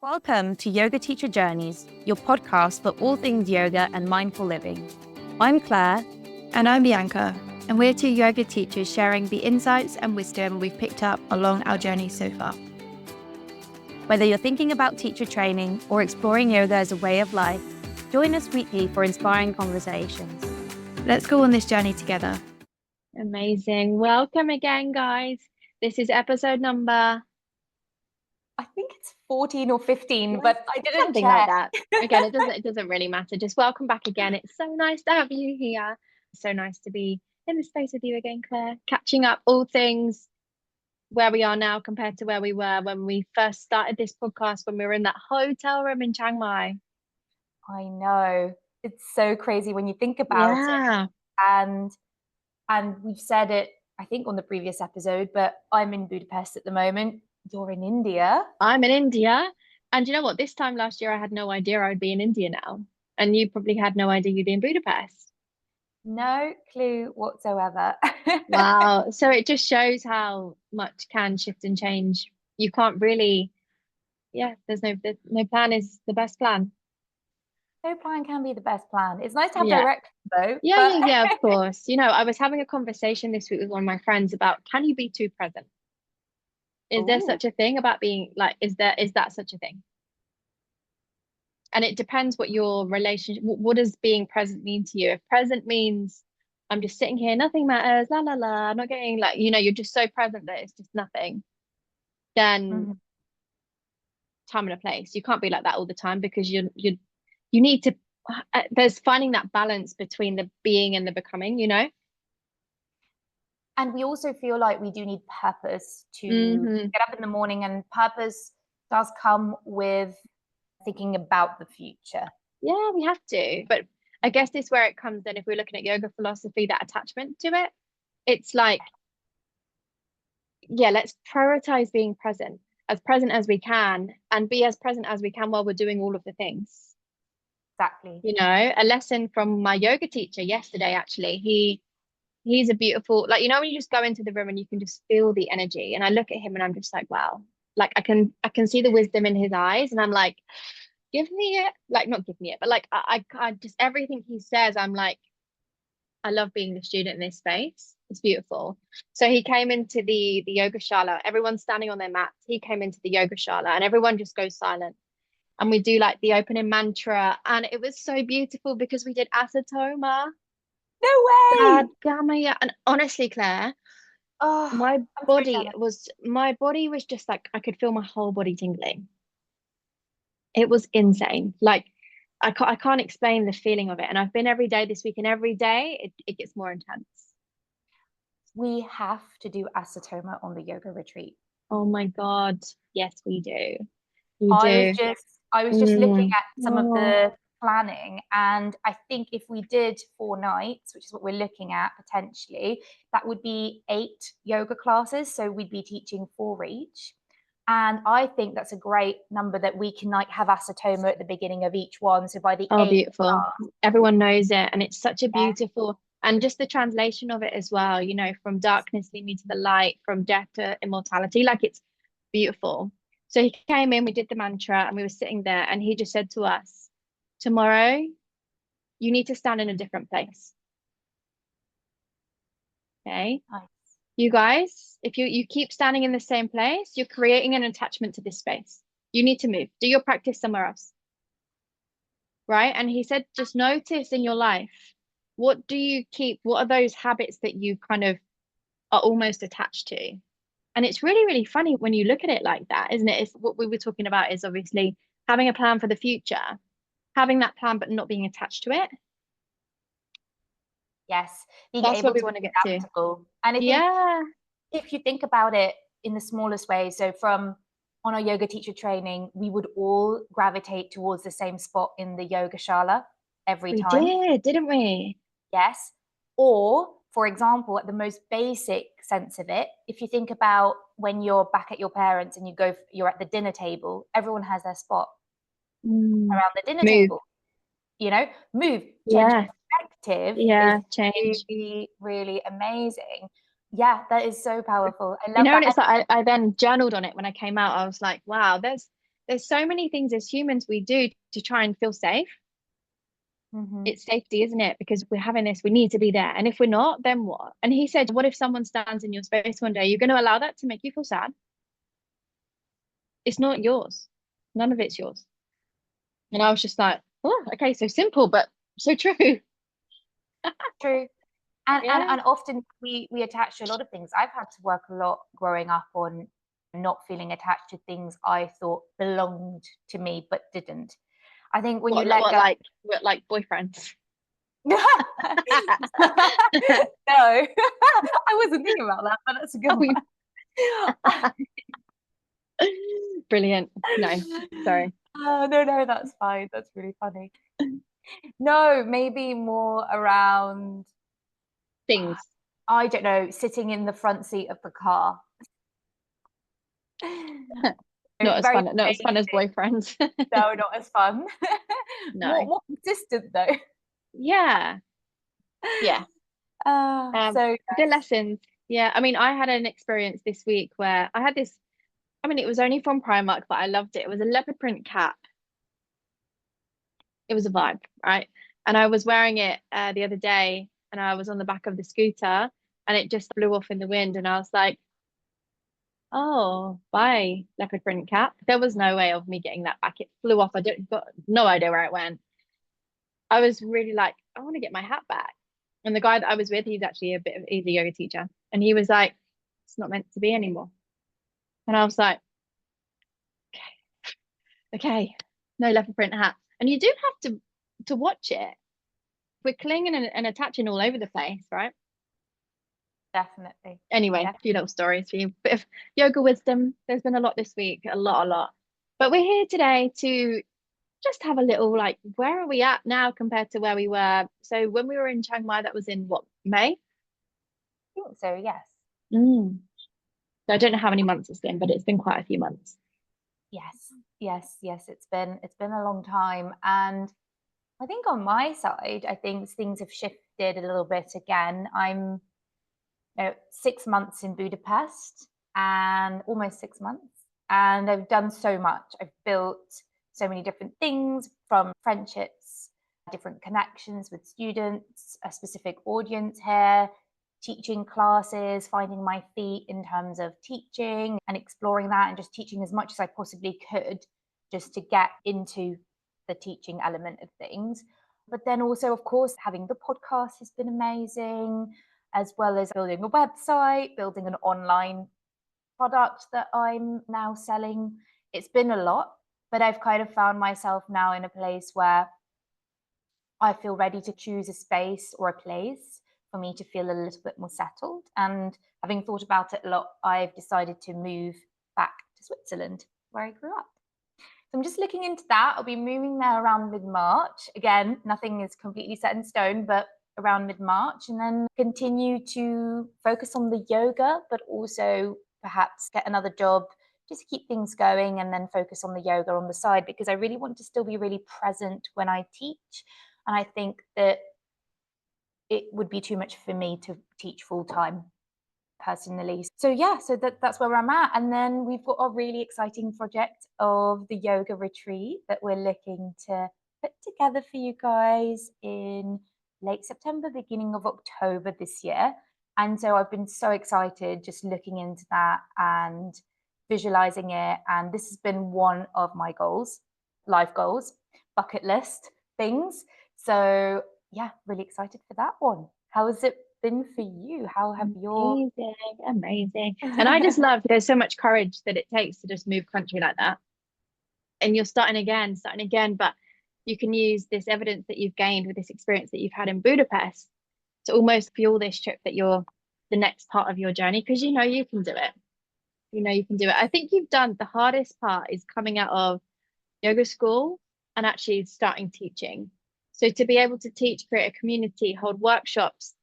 Welcome to Yoga Teacher Journeys, your podcast for all things yoga and mindful living. I'm Claire. And I'm Bianca, and we're two yoga teachers sharing the insights and wisdom we've picked up along our journey so far. Whether you're thinking about teacher training or exploring yoga as a way of life, join us weekly for inspiring conversations. Let's go on this journey together. Amazing. Welcome again, guys. This is episode number, I think it's 14 or 15, but I didn't something check. like that. Again, it doesn't really matter. Just welcome back again. It's so nice to have you here. So nice to be in the space with you again, Claire. Catching up all things where we are now compared to where we were when we first started this podcast, when we were in that hotel room in Chiang Mai. I know. It's so crazy when you think about it. And we've said it, I think, on the previous episode, but I'm in Budapest at the moment. You're in India. I'm in India. And you know what? This time last year, I had no idea I'd be in India now. And you probably had no idea you'd be in Budapest. No clue whatsoever. Wow. So it just shows how much can shift and change. You can't really, there's no plan is the best plan. No plan can be the best plan. It's nice to have Yeah. direction though. Yeah, of course. You know, I was having a conversation this week with one of my friends about, can you be too present? Is there such a thing about being like, is that such a thing? And it depends what your relationship, what does being present mean to you? If present means I'm just sitting here, nothing matters, la la la, I'm not getting like, you know, you're just so present that it's just nothing, then time and a place. You can't be like that all the time because you need to, there's finding that balance between the being and the becoming, you know? And we also feel like we do need purpose to get up in the morning, and purpose does come with thinking about the future. Yeah, we have to. But I guess this is where it comes in. If we're looking at yoga philosophy, that attachment to it, it's like, let's prioritize being present as we can, and be as present as we can while we're doing all of the things. Exactly. You know, a lesson from my yoga teacher yesterday, actually, he's a beautiful, like, you know, when you just go into the room and you can just feel the energy, and I look at him and I'm just like, wow, like I can see the wisdom in his eyes, and I'm like, give me it, like, not give me it, but like I just, everything he says, I'm like, I love being the student in this space. It's beautiful. So he came into the yoga shala, everyone's standing on their mats, he came into the yoga shala and everyone just goes silent, and we do like the opening mantra, and it was so beautiful because we did asatoma. No way. And honestly, Claire, my body was just like, I could feel my whole body tingling. It was insane. Like, I can't explain the feeling of it. And I've been every day this week, and every day it gets more intense. We have to do asatoma on the yoga retreat. Oh my God. Yes, we do. I was just looking at some of the planning, and I think if we did 4 nights, which is what we're looking at potentially, that would be 8 yoga classes, so we'd be teaching 4 each, and I think that's a great number that we can like have asatoma at the beginning of each one, so by the 8th beautiful class, everyone knows it, and it's such a beautiful, and just the translation of it as well, you know, from darkness lead me to the light, from death to immortality, like, it's beautiful. So he came in, we did the mantra, and we were sitting there, and he just said to us, tomorrow, you need to stand in a different place. Okay. Nice. You guys, if you keep standing in the same place, you're creating an attachment to this space. You need to move. Do your practice somewhere else. Right? And he said, just notice in your life, what do you keep? What are those habits that you kind of are almost attached to? And it's really, really funny when you look at it like that, isn't it? It's what we were talking about is obviously having a plan for the future, having that plan, but not being attached to it. Yes, that's what we want to get to. And I think if you think about it in the smallest way, so from on our yoga teacher training, we would all gravitate towards the same spot in the yoga shala every time. We did, didn't we? Yes. Or, for example, at the most basic sense of it, if you think about when you're back at your parents and you're at the dinner table, everyone has their spot around the dinner table. You know, move, change perspective. Change. Really, really amazing. Yeah, that is so powerful. I love that. And it's like I then journaled on it when I came out. I was like, wow, there's there's so many things as humans we do to try and feel safe. It's safety, isn't it? Because we're having this, we need to be there. And if we're not, then what? And he said, what if someone stands in your space one day? You're going to allow that to make you feel sad? It's not yours. None of it's yours. And I was just like, oh, okay, so simple, but so true. True. And, Yeah. and often we attach to a lot of things. I've had to work a lot growing up on not feeling attached to things I thought belonged to me but didn't. I think when you let go, like boyfriends. No, I wasn't thinking about that, but that's a good one. Brilliant. No, sorry. No, that's fine. That's really funny. No, maybe more around Things. I don't know, sitting in the front seat of the car. Not as fun as boyfriends. No, not as fun. No. More consistent though. Yeah. So good lessons. Yeah. I mean, I had an experience this week where I had this, I mean, it was only from Primark, but I loved it. It was a leopard print cap. It was a vibe, right? And I was wearing it the other day, and I was on the back of the scooter, and it just blew off in the wind. And I was like, oh, bye, leopard print cap. There was no way of me getting that back. It flew off. Got no idea where it went. I was really like, I want to get my hat back. And the guy that I was with, he's actually he's a yoga teacher. And he was like, it's not meant to be anymore. And I was like, okay, no leopard print hat. And you do have to watch it. We're clinging and attaching all over the place, right? Definitely. Anyway, a few little stories for you. Bit of yoga wisdom. There's been a lot this week, a lot. But we're here today to just have a little like, where are we at now compared to where we were? So when we were in Chiang Mai, that was in what, May? I think so, yes. So I don't know how many months it's been, but it's been quite a few months. Yes. It's been a long time. And I think on my side, I think things have shifted a little bit again. I'm 6 months in Budapest, and almost 6 months. And I've done so much. I've built so many different things, from friendships, different connections with students, a specific audience here, teaching classes, finding my feet in terms of teaching and exploring that, and just teaching as much as I possibly could just to get into the teaching element of things. But then also, of course, having the podcast has been amazing, as well as building a website, building an online product that I'm now selling. It's been a lot, but I've kind of found myself now in a place where I feel ready to choose a space or a place for me to feel a little bit more settled. And having thought about it a lot, I've decided to move back to Switzerland, where I grew up. So I'm just looking into that. I'll be moving there around mid-March. Again, nothing is completely set in stone, but around mid-March, and then continue to focus on the yoga, but also perhaps get another job just to keep things going, and then focus on the yoga on the side, because I really want to still be really present when I teach. And I think that it would be too much for me to teach full-time personally. So that's where I'm at. And then we've got a really exciting project of the yoga retreat that we're looking to put together for you guys in late September, beginning of October this year. And so I've been so excited just looking into that and visualizing it. And this has been one of my goals, life goals, bucket list things. So yeah, really excited for that one. How has it been for you? How have your... Amazing. And I just love, there's so much courage that it takes to just move country like that. And you're starting again, but you can use this evidence that you've gained with this experience that you've had in Budapest to almost fuel this trip that you're the next part of your journey, because you can do it. You can do it. I think you've done the hardest part is coming out of yoga school and actually starting teaching. So to be able to teach, create a community, hold workshops,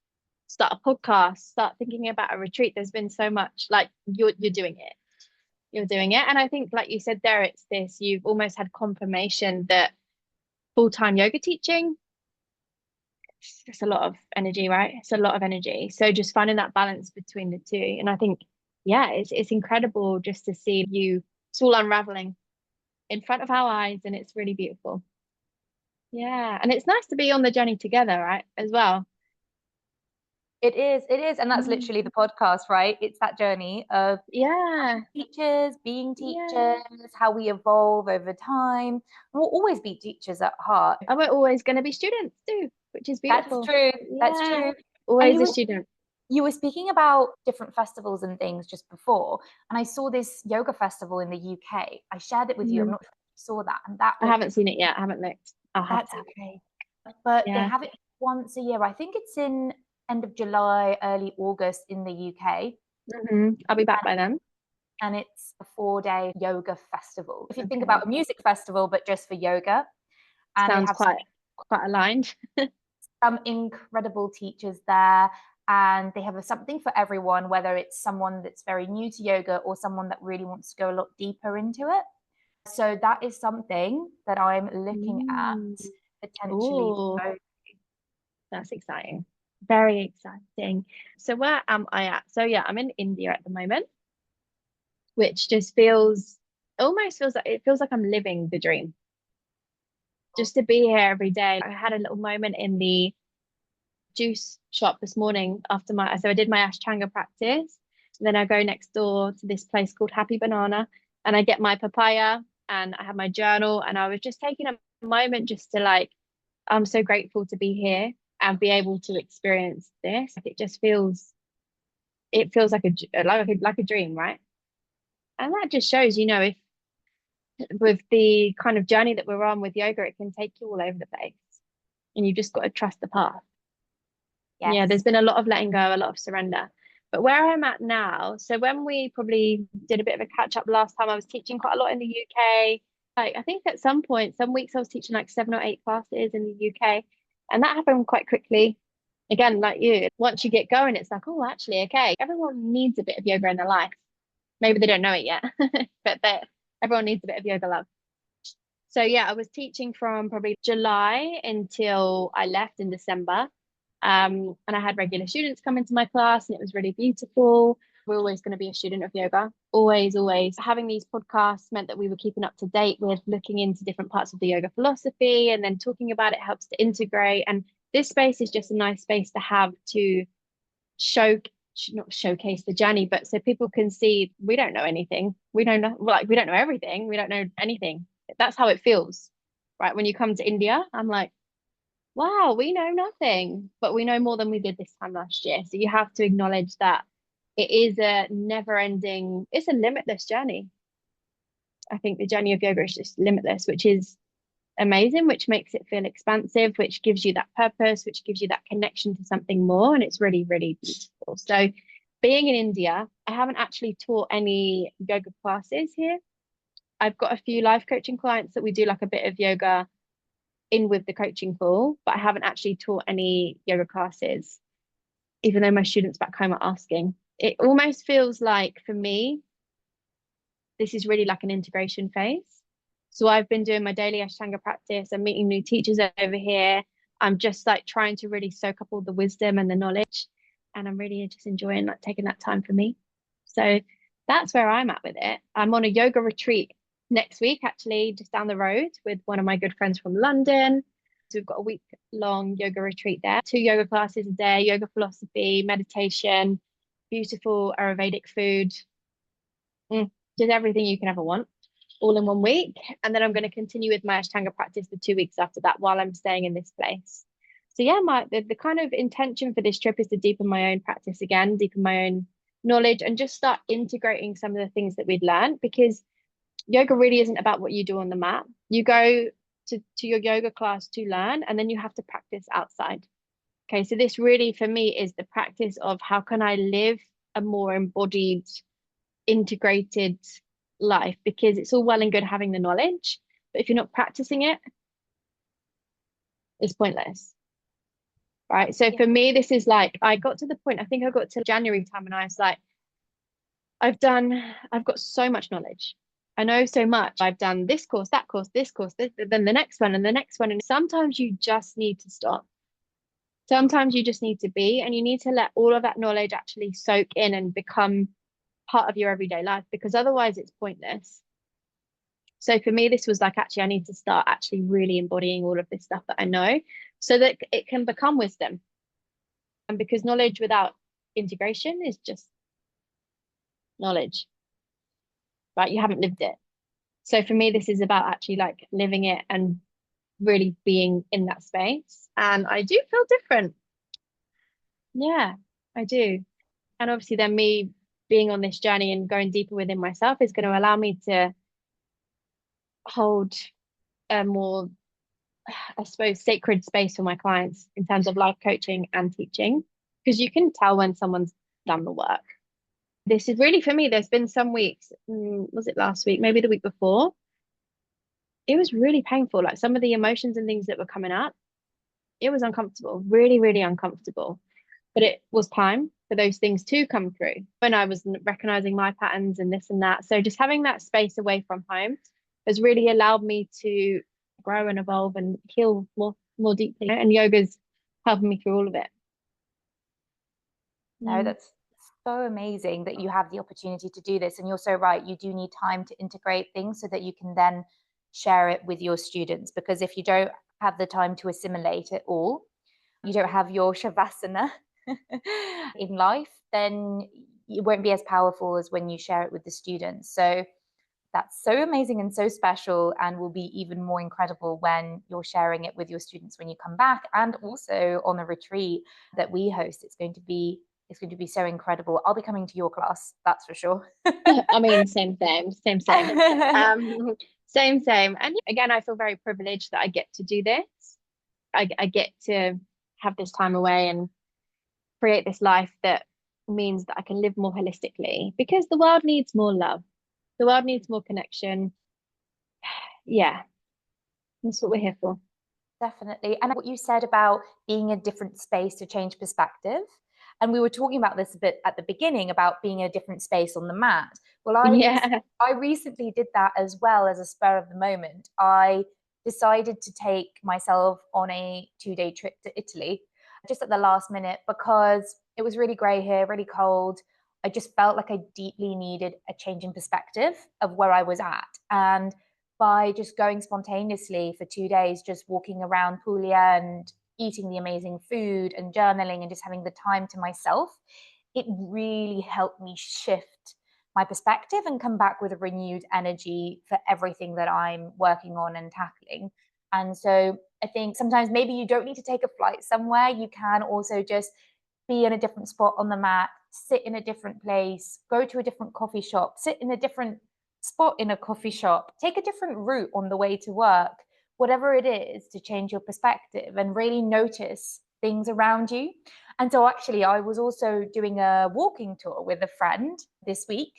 start a podcast, start thinking about a retreat, there's been so much, like you're doing it. You're doing it. And I think, like you said there, it's this, you've almost had confirmation that full-time yoga teaching, it's a lot of energy, right? It's a lot of energy. So just finding that balance between the two. And I think, yeah, it's incredible just to see you, it's all unraveling. in front of our eyes, and it's really beautiful. Yeah, and it's nice to be on the journey together, right, as well. It is, and that's literally the podcast, right? It's that journey of teachers, being teachers, how we evolve over time. We'll always be teachers at heart. And we're always going to be students too, which is beautiful. That's true. That's true. Always a student. You were speaking about different festivals and things just before, and I saw this yoga festival in the UK. I shared it with you. I'm not sure if you saw that. And that I haven't seen it yet. I haven't looked. That's okay. But they have it once a year. I think it's in end of July, early August in the UK. I'll be back by then. And it's a 4-day yoga festival. If you think about a music festival, but just for yoga. And sounds quite aligned. Some incredible teachers there. And they have something for everyone, whether it's someone that's very new to yoga or someone that really wants to go a lot deeper into it. So that is something that I'm looking at potentially. That's exciting. Very exciting. So where am I at? So yeah, I'm in India at the moment, which just almost feels like I'm living the dream. Just to be here every day. I had a little moment in the juice shop this morning after so I did my Ashtanga practice. And then I go next door to this place called Happy Banana, and I get my papaya and I have my journal, and I was just taking a moment just to I'm so grateful to be here and be able to experience this. It just feels like a dream, right? And that just shows, if with the kind of journey that we're on with yoga, it can take you all over the place, and you've just got to trust the path. Yeah, there's been a lot of letting go, a lot of surrender. But where I'm at now, so when we probably did a bit of a catch up last time, I was teaching quite a lot in the UK. I think at some point, some weeks I was teaching 7 or 8 classes in the UK, and that happened quite quickly. Again, like you, once you get going, it's like, oh, actually, okay, everyone needs a bit of yoga in their life. Maybe they don't know it yet, but everyone needs a bit of yoga love. So yeah, I was teaching from probably July until I left in December. And I had regular students come into my class, and it was really beautiful. We're always going to be a student of yoga. Always. Having these podcasts meant that we were keeping up to date with looking into different parts of the yoga philosophy, and then talking about it helps to integrate. And this space is just a nice space to have to not showcase the journey, but so people can see we don't know anything. We don't know everything. We don't know anything. That's how it feels, right? When you come to India, I'm like, wow, we know nothing, but we know more than we did this time last year. So you have to acknowledge that it is a never-ending, it's a limitless journey. I think the journey of yoga is just limitless, which is amazing, which makes it feel expansive, which gives you that purpose, which gives you that connection to something more. And it's really, really beautiful. So being in India, I haven't actually taught any yoga classes here. I've got a few life coaching clients that we do a bit of yoga in with the coaching call, but I haven't actually taught any yoga classes, even though my students back home are asking. It almost feels like, for me, this is really like an integration phase. So I've been doing my daily Ashtanga practice. I'm meeting new teachers over here. I'm just trying to really soak up all the wisdom and the knowledge, and I'm really just enjoying taking that time for me. So that's where I'm at with it. I'm on a yoga retreat next week, actually, just down the road with one of my good friends from London. So we've got a week-long yoga retreat there. 2 yoga classes a day, yoga philosophy, meditation, beautiful Ayurvedic food, just everything you can ever want, all in one week. And then I'm going to continue with my Ashtanga practice for 2 weeks after that while I'm staying in this place. So yeah, the kind of intention for this trip is to deepen my own practice again, deepen my own knowledge, and just start integrating some of the things that we'd learned, because yoga really isn't about what you do on the mat. You go to your yoga class to learn, and then you have to practice outside. Okay, so this really for me is the practice of how can I live a more embodied, integrated life, because it's all well and good having the knowledge, but if you're not practicing it, it's pointless. Right. So for me, this is I got to the point, I think I got to January time, and I was like, I've got so much knowledge. I know so much. I've done this course, that course, this course, then the next one and the next one. And sometimes you just need to stop. Sometimes you just need to be, and you need to let all of that knowledge actually soak in and become part of your everyday life, because otherwise it's pointless. So for me, this was like, actually, I need to start actually really embodying all of this stuff that I know so that it can become wisdom. And because knowledge without integration is just knowledge, right? You haven't lived it. So for me, this is about actually like living it and really being in that space. And I do feel different. Yeah, I do. And obviously then me being on this journey and going deeper within myself is going to allow me to hold a more, I suppose, sacred space for my clients in terms of life coaching and teaching, because you can tell when someone's done the work. This is really, for me, there's been some weeks, was it last week, maybe the week before, it was really painful. Like some of the emotions and things that were coming up, it was uncomfortable, really, really uncomfortable. But it was time for those things to come through when I was recognizing my patterns and this and that. So just having that space away from home has really allowed me to grow and evolve and heal more deeply. And yoga's helping me through all of it. No, that's so amazing that you have the opportunity to do this. And you're so right. You do need time to integrate things so that you can then share it with your students. Because if you don't have the time to assimilate it all, you don't have your shavasana in life, then it won't be as powerful as when you share it with the students. So that's so amazing and so special, and will be even more incredible when you're sharing it with your students when you come back, and also on the retreat that we host. It's going to be so incredible. I'll be coming to your class, that's for sure. I mean, same. Same. And again, I feel very privileged that I get to do this. I get to have this time away and create this life that means that I can live more holistically, because the world needs more love. The world needs more connection. Yeah, that's what we're here for. Definitely. And what you said about being in a different space to change perspective. And we were talking about this a bit at the beginning about being in a different space on the mat. Well, I recently did that as well, as a spur of the moment. I decided to take myself on a 2-day trip to Italy just at the last minute, because it was really grey here, really cold. I just felt like I deeply needed a change in perspective of where I was at. And by just going spontaneously for 2 days, just walking around Puglia and eating the amazing food and journaling and just having the time to myself, it really helped me shift my perspective and come back with a renewed energy for everything that I'm working on and tackling. And so I think sometimes maybe you don't need to take a flight somewhere. You can also just be in a different spot on the mat, sit in a different place, go to a different coffee shop, sit in a different spot in a coffee shop, take a different route on the way to work, whatever it is, to change your perspective and really notice things around you. And so actually I was also doing a walking tour with a friend this week,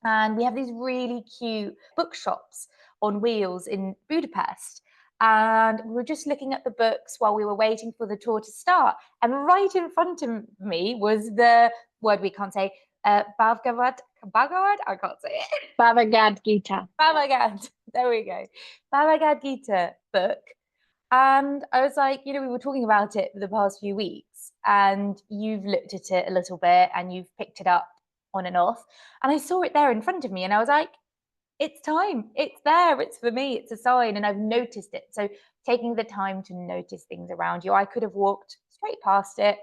and we have these really cute bookshops on wheels in Budapest. And we were just looking at the books while we were waiting for the tour to start. And right in front of me was the word we can't say, Bhagavad, I can't say it. Bhagavad Gita. Bhagavad, there we go. Bhagavad Gita book. And I was like, we were talking about it for the past few weeks, and you've looked at it a little bit and you've picked it up on and off. And I saw it there in front of me and I was like, it's time, it's there, it's for me, it's a sign. And I've noticed it. So taking the time to notice things around you, I could have walked straight past it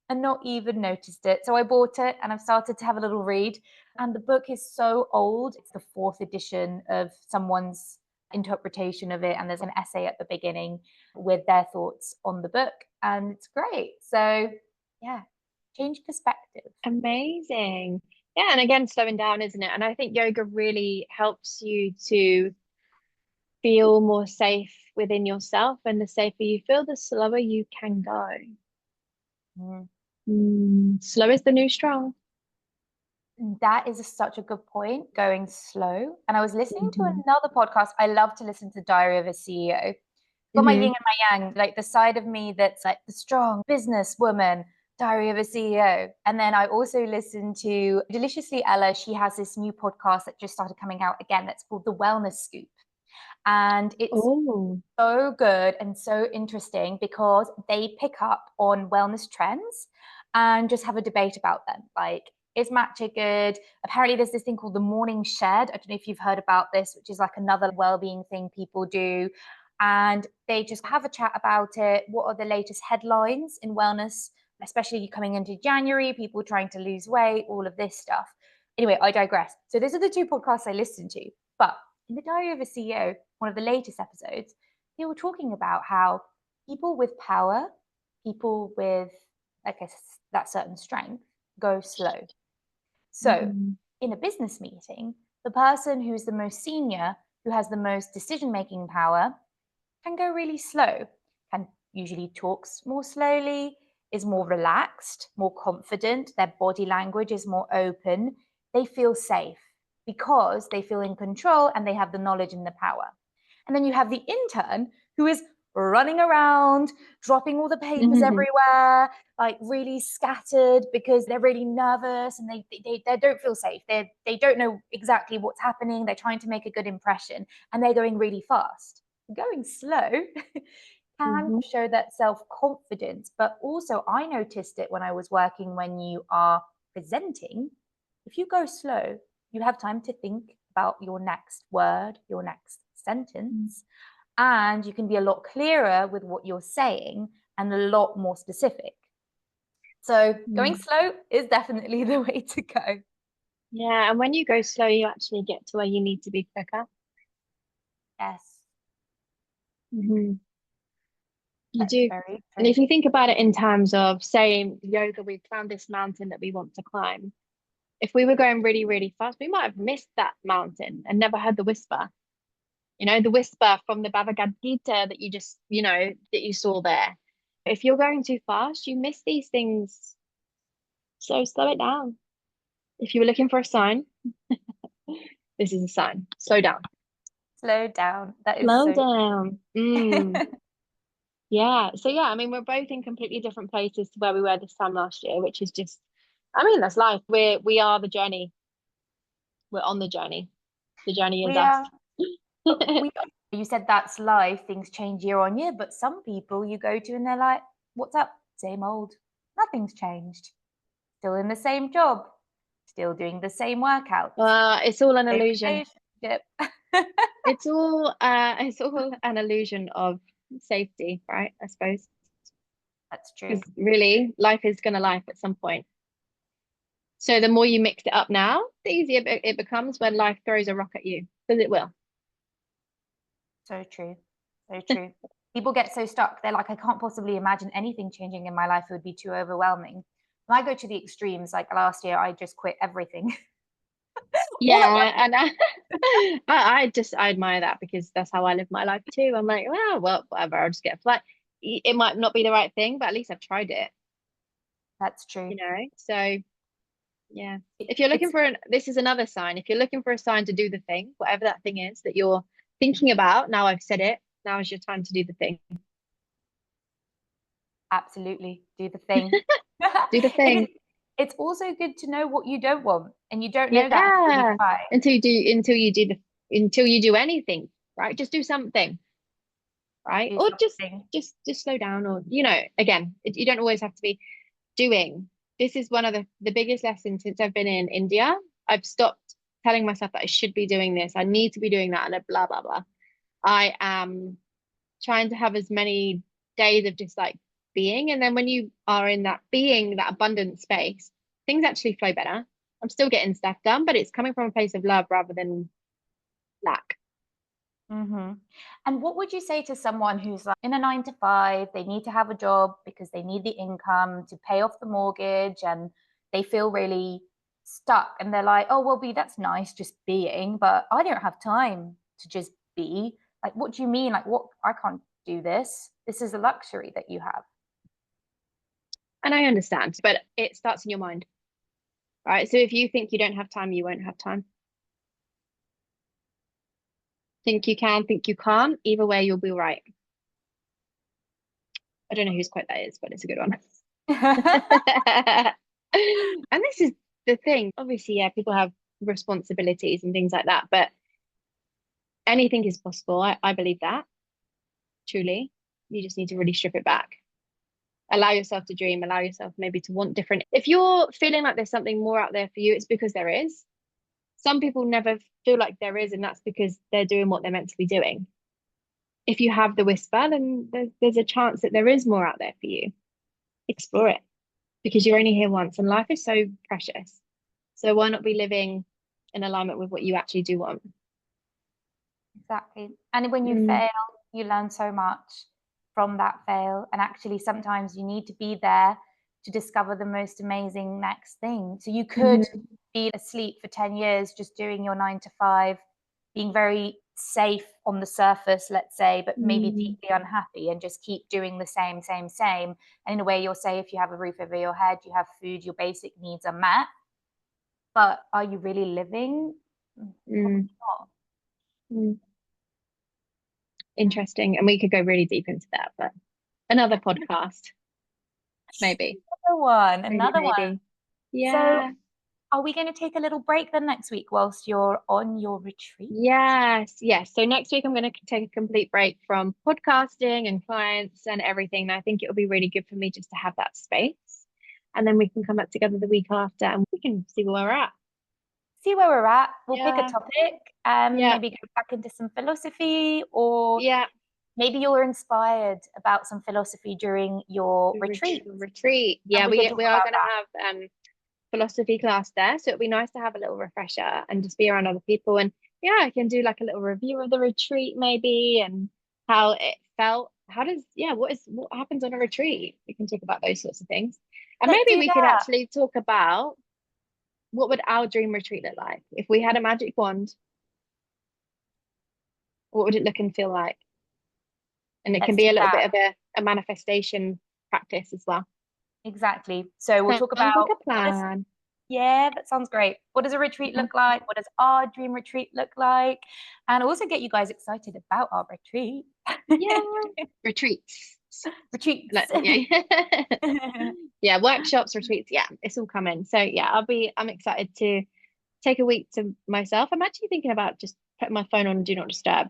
and not even noticed it. So I bought it and I've started to have a little read. And the book is so old. It's the 4th edition of someone's interpretation of it. And there's an essay at the beginning with their thoughts on the book. And it's great. So yeah, change perspective. Amazing. Yeah, and again, slowing down, isn't it? And I think yoga really helps you to feel more safe within yourself. And the safer you feel, the slower you can go. Slow is the new strong. That is such a good point, going slow. And I was listening to another podcast. I love to listen to Diary of a CEO. Got my yin and my yang, like the side of me that's like the strong businesswoman, Diary of a CEO. And then I also listen to Deliciously Ella. She has this new podcast that just started coming out again that's called The Wellness Scoop. And it's so good and so interesting because they pick up on wellness trends and just have a debate about them. Like, Is matcha good? Apparently there's this thing called the morning shed. I don't know if you've heard about this, which is like another well-being thing people do. And they just have a chat about it. What are the latest headlines in wellness, especially coming into January, people trying to lose weight, all of this stuff. Anyway, I digress. So those are the two podcasts I listened to. But in the Diary of a CEO, one of the latest episodes, they were talking about how people with power, people with that certain strength, go slow. So in a business meeting, the person who's the most senior, who has the most decision-making power, can go really slow, can usually talks more slowly, is more relaxed, more confident, their body language is more open. They feel safe because they feel in control and they have the knowledge and the power. And then you have the intern who is running around, dropping all the papers everywhere, like really scattered because they're really nervous and they don't feel safe. They don't know exactly what's happening. They're trying to make a good impression and they're going really fast. Going slow can show that self-confidence, but also I noticed it when I was working when you are presenting. If you go slow, you have time to think about your next word, your next sentence, and you can be a lot clearer with what you're saying and a lot more specific. So going slow is definitely the way to go. Yeah, and when you go slow, you actually get to where you need to be quicker. Yes. You That's do. very true. And if you think about it in terms of, say, yoga, we've found this mountain that we want to climb. If we were going really, really fast, we might have missed that mountain and never heard the whisper. You know, the whisper from the Bhagavad Gita that you just, that you saw there. If you're going too fast, you miss these things. So slow it down. If you were looking for a sign, this is a sign. Slow down. Slow down. That is Slow so down. Yeah. So yeah, I mean, we're both in completely different places to where we were this time last year, which is just, I mean, that's life. We are the journey. We're on the journey. The journey is us. You said that's life, things change year on year, but some people you go to and they're like, what's up? Same old. Nothing's changed. Still in the same job. Still doing the same workouts. It's all an illusion. Relationship. It's all an illusion of safety, right? I suppose. That's true. Because really, life is gonna life at some point. So the more you mix it up now, the easier it becomes when life throws a rock at you, because it will. So true. So true. People get so stuck. They're like, I can't possibly imagine anything changing in my life. It would be too overwhelming. When I go to the extremes, like last year, I just quit everything. Yeah, and I admire that because that's how I live my life too. I'm like, well, whatever, I'll just get a flight. It might not be the right thing, but at least I've tried it. That's true. So yeah. If you're looking this is another sign. If you're looking for a sign to do the thing, whatever that thing is that you're thinking about, now I've said it, now is your time to do the thing. Absolutely. Do the thing. Do the thing. It's also good to know what you don't want, and you don't know that until you do anything, right? Just do something, right? Or just slow down, or again, you don't always have to be doing. This is one of the biggest lessons since I've been in India. I've stopped telling myself that I should be doing this, I need to be doing that, and blah blah blah. I am trying to have as many days of just like being, and then when you are in that being, that abundant space, things actually flow better. I'm still getting stuff done, but it's coming from a place of love rather than lack. And what would you say to someone who's like in a 9-to-5, they need to have a job because they need the income to pay off the mortgage, and they feel really stuck, and they're like, oh, well, that's nice just being, but I don't have time to just be. Like, what do you mean? Like, what? I can't do this. This is a luxury that you have. And I understand, but it starts in your mind, right? So if you think you don't have time, you won't have time. Think you can, think you can't. Either way, you'll be right. I don't know whose quote that is, but it's a good one. And this is the thing. Obviously, yeah, people have responsibilities and things like that, but anything is possible. I believe that. Truly. You just need to really strip it back. allow yourself to dream, allow yourself maybe to want different. If you're feeling like there's something more out there for you, it's because there is. Some people never feel like there is, and that's because they're doing what they're meant to be doing. If you have the whisper, then there's a chance that there is more out there for you. Explore it, because you're only here once and life is so precious. So why not be living in alignment with what you actually do want? Exactly. And when you fail, you learn so much from that fail. And actually, sometimes you need to be there to discover the most amazing next thing. So you could be asleep for 10 years, just doing your 9 to 5, being very safe on the surface, let's say, but maybe deeply unhappy, and just keep doing the same. And in a way, you're safe, you have a roof over your head, you have food, your basic needs are met. But are you really living? Probably not. Interesting. And we could go really deep into that, but another podcast, maybe. Another one. Yeah. So are we going to take a little break then next week whilst you're on your retreat? Yes. So next week I'm going to take a complete break from podcasting and clients and everything. And I think it'll be really good for me just to have that space. And then we can come back together the week after and we can see where we're at. We'll pick a topic, maybe go back into some philosophy, or maybe you're inspired about some philosophy during your retreat. Yeah, we are going to have philosophy class there, so it'd be nice to have a little refresher and just be around other people. And I can do like a little review of the retreat maybe, and how it felt. What happens on a retreat? We can talk about those sorts of things, and maybe we could actually talk about what would our dream retreat look like if we had a magic wand. What would it look and feel like? And it can be a little bit of a manifestation practice as well. Exactly. So we'll talk about a plan. That sounds great. What does a retreat look like? What does our dream retreat look like? And also get you guys excited about our retreat. Retreats. Yeah, workshops, retreats. Yeah, it's all coming. So I'm excited to take a week to myself. I'm actually thinking about just putting my phone on do not disturb,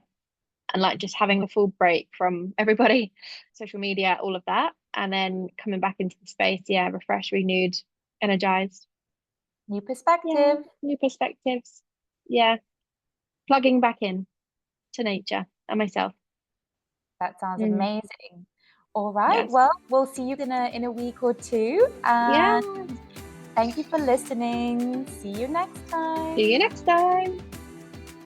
and like just having a full break from everybody, social media, all of that, and then coming back into the space, refreshed, renewed, energized. New perspective. New perspectives. Plugging back in to nature and myself. That sounds amazing. All right. Yes. Well, we'll see you in a week or two. And thank you for listening. See you next time.